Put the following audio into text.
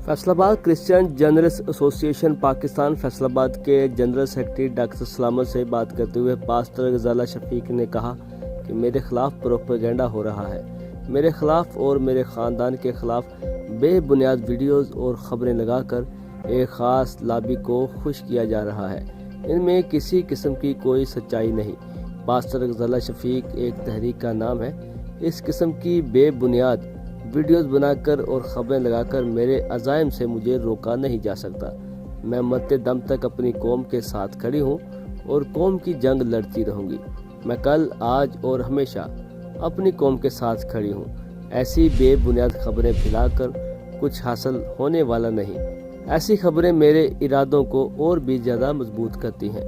Faisalabad Christian journalist association Pakistan Faisalabad के general secretary doctor सलामत से बात करते हुए पास्टर गजाला शफीक ने कहा कि मेरे खिलाफ प्रोपेगेंडा हो रहा है। मेरे खिलाफ और मेरे ख़ानदान के खिलाफ बेबुनियाद वीडियोस और ख़बरें लगाकर एक ख़ास लॉबी को खुश किया जा रहा है। इनमें किसी किस्म की कोई सच्चाई नहीं। पास्टर गजाला शफीक एक तहरीक का नाम है। इस किस्म की बेबुनियाद वीडियोस बनाकर और खबरें लगाकर मेरे अज़ाइम से मुझे रोका नहीं जा सकता। मैं मरते दम तक अपनी कौम के साथ खड़ी हूँ और कौम की जंग लड़ती रहूँगी। मैं कल, आज और हमेशा अपनी कौम के साथ खड़ी हूँ। ऐसी बेबुनियाद खबरें फैलाकर कुछ हासिल होने वाला नहीं। ऐसी खबरें मेरे इरादों को और भी ज़्यादा मजबूत करती हैं।